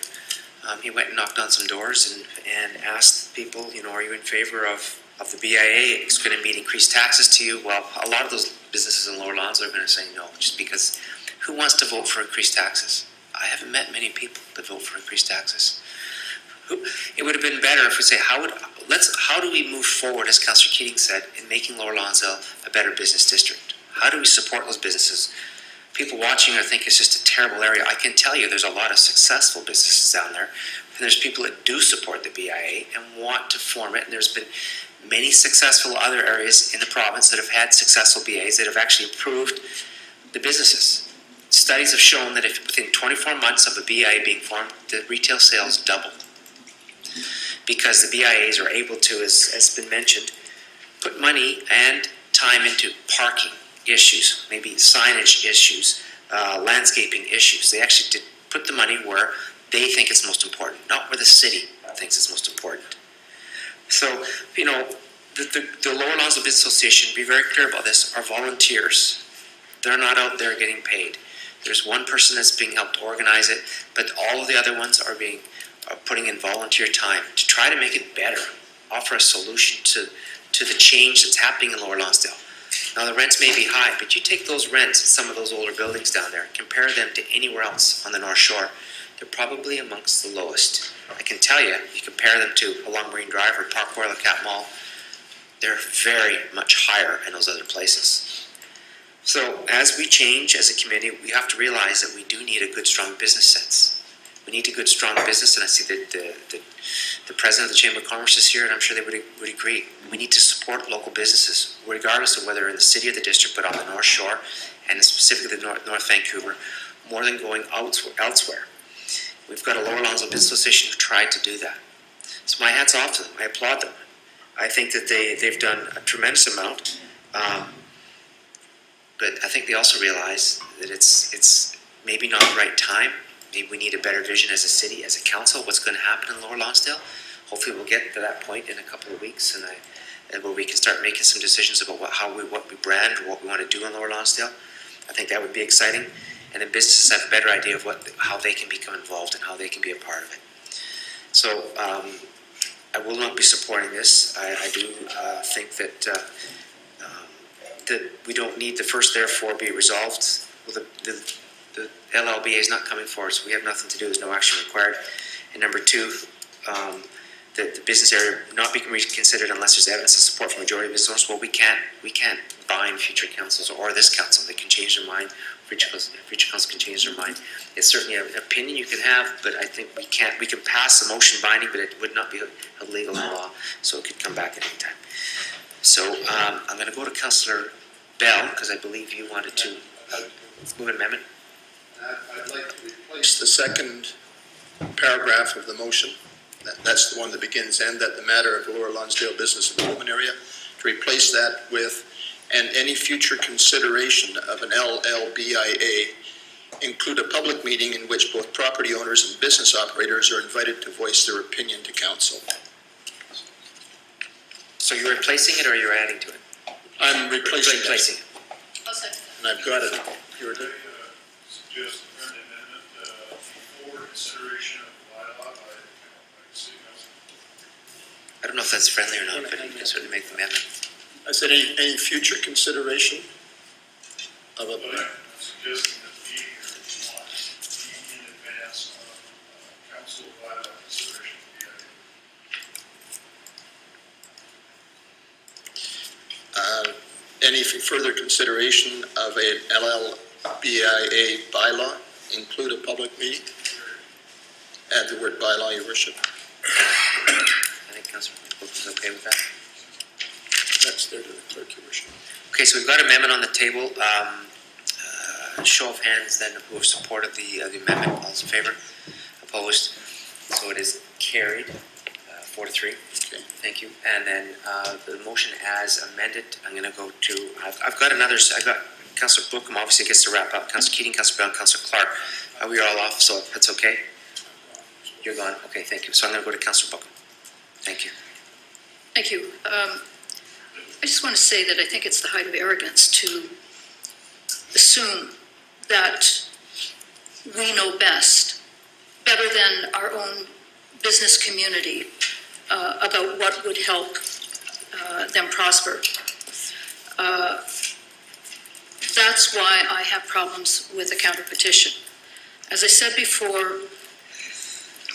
He went and knocked on some doors and asked people, are you in favor of the BIA? It's going to mean increased taxes to you. Well, a lot of those businesses in Lower Lonsdale are going to say no, just because who wants to vote for increased taxes? I haven't met many people that vote for increased taxes. It would have been better if we say, how do we move forward, as Councillor Keating said, in making Lower Lonsdale a better business district? How do we support those businesses? People watching are think it's just a terrible area. I can tell you there's a lot of successful businesses down there. And there's people that do support the BIA and want to form it. And there's been many successful other areas in the province that have had successful BIAs that have actually improved the businesses. Studies have shown that if within 24 months of a BIA being formed, the retail sales double. Because the BIAs are able to, as has been mentioned, put money and time into parking issues, maybe signage issues, landscaping issues. They actually did put the money where they think it's most important, not where the city thinks it's most important. So, you know, the Lower Lonsdale Business Association, be very clear about this, are volunteers. They're not out there getting paid. There's one person that's being helped organize it, but all of the other ones are putting in volunteer time to try to make it better, offer a solution to the change that's happening in Lower Lonsdale. Now, the rents may be high, but you take those rents in some of those older buildings down there, compare them to anywhere else on the North Shore, they're probably amongst the lowest. I can tell you, you compare them to along Marine Drive or Park Royal or Cat Mall, they're very much higher in those other places. So as we change as a community, we have to realize that we do need a good, strong business sense. We need a good, strong business, and I see that the president of the Chamber of Commerce is here, and I'm sure they would agree. We need to support local businesses, regardless of whether in the city or the district, but on the North Shore, and specifically the North Vancouver, more than going elsewhere. We've got a Lower Lonsdale Business Association who tried to do that. So my hat's off to them. I applaud them. I think that they've done a tremendous amount, but I think they also realize that it's maybe not the right time. Maybe we need a better vision as a city, as a council, what's going to happen in Lower Lonsdale. Hopefully we'll get to that point in a couple of weeks, and where we can start making some decisions about what we brand or what we want to do in Lower Lonsdale. I think that would be exciting, and then businesses have a better idea of how they can become involved and how they can be a part of it. So I will not be supporting this. I do think that we don't need the first therefore be resolved. Well, the LLBA is not coming forward, so we have nothing to do. There's no action required. And number two, the business area not be reconsidered unless there's evidence of support from majority of business owners. Well, we can't bind future councils or this council. They can change their mind. Future council can change their mind. It's certainly an opinion you can have, but I think we can pass a motion binding, but it would not be a legal law, so it could come back at any time. So I'm going to go to Councillor Bell, because I believe you wanted to move an amendment. I'd like to replace the second paragraph of the motion. That's the one that begins, and that the matter of Lower Lonsdale Business Improvement Area, to replace that with, and any future consideration of an LLBIA include a public meeting in which both property owners and business operators are invited to voice their opinion to council. So you're replacing it or you're adding to it? I'm replacing it. And I've got it. You're there. Suggest a friendly amendment for consideration of bylaw by the city council. I don't know if that's friendly or not, but you can certainly make the amendment. I said any future consideration of a... I'm suggesting that the meeting be in advance of council bylaw consideration of the item. Any further consideration of an LLBIA bylaw include a public meeting? Add the word bylaw, Your Worship. I think Councillor Cook is okay with that. That's there to the clerk, Your Worship. Okay, so we've got an amendment on the table. Show of hands then who have supported the amendment. All those in favor? Opposed? So it is carried, 4-3. Okay. Thank you. And then the motion as amended, I'm going to go to, I've got Councillor Bookham obviously gets to wrap up. Councillor Keating, Councillor Brown, Councillor Clark. We are all off, so that's okay? You're gone? Okay, thank you. So I'm going to go to Councillor Bookham. Thank you. Thank you. I just want to say that I think it's the height of arrogance to assume that we know best, better than our own business community, about what would help them prosper. That's why I have problems with a counter petition. As I said before,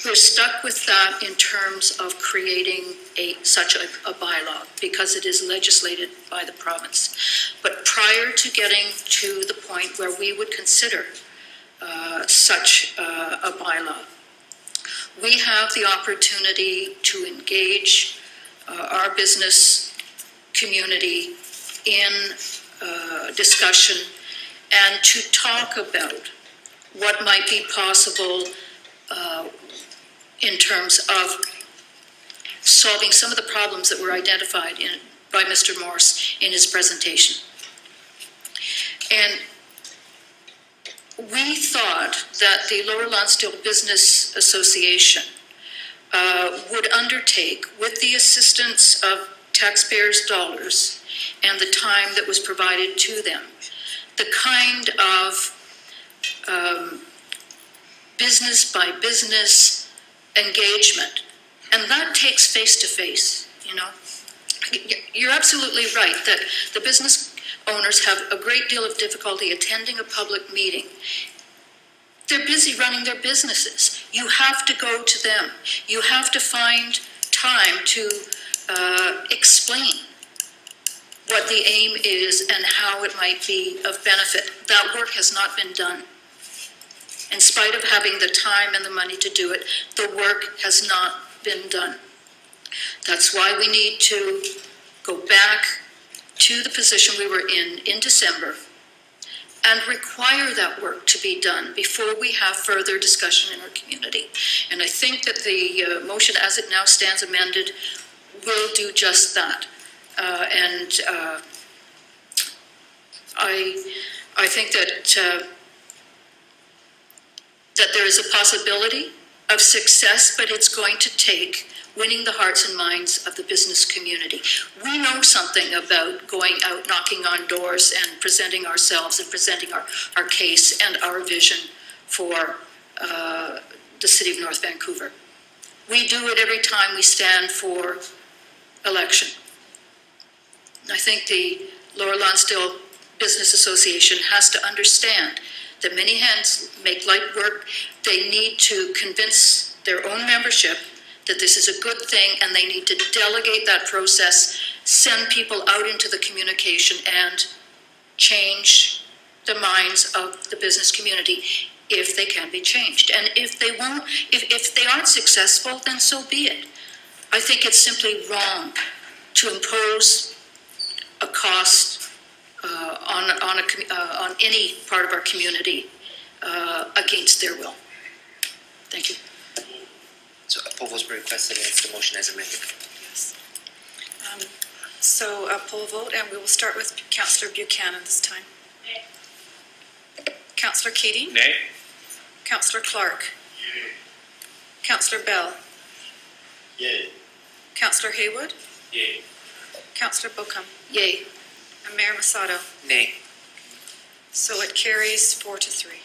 we're stuck with that in terms of creating such a bylaw because it is legislated by the province. But prior to getting to the point where we would consider such a bylaw, we have the opportunity to engage our business community in discussion and to talk about what might be possible in terms of solving some of the problems that were identified by Mr. Morse in his presentation. And we thought that the Lower Lonsdale Business Association would undertake, with the assistance of taxpayers' dollars and the time that was provided to them, the kind of business by business engagement. And that takes face-to-face, you know. You're absolutely right that the business owners have a great deal of difficulty attending a public meeting. They're busy running their businesses. You have to go to them. You have to find time to explain what the aim is and how it might be of benefit. That work has not been done. In spite of having the time and the money to do it, the work has not been done. That's why we need to go back to the position we were in December and require that work to be done before we have further discussion in our community. And I think that the motion as it now stands amended will do just that. I think that that there is a possibility of success, but it's going to take winning the hearts and minds of the business community. We know something about going out, knocking on doors and presenting ourselves and presenting our case and our vision for the city of North Vancouver. We do it every time we stand for election. I think the Lower Lonsdale Business Association has to understand that many hands make light work. They need to convince their own membership that this is a good thing, and they need to delegate that process, send people out into the communication, and change the minds of the business community if they can be changed. And if they won't, if they aren't successful, then so be it. I think it's simply wrong to impose a cost on any part of our community against their will. Thank you. So approval has been requested against the motion as amended. Yes. So a poll vote, and we will start with Councillor Buchanan this time. Councillor Keating? Nay. Councillor Clark? Yay. Councillor Bell? Yay. Councillor Haywood? Yay. Councillor Bookham? Yay. And Mayor Masato? Nay. So it carries 4-3.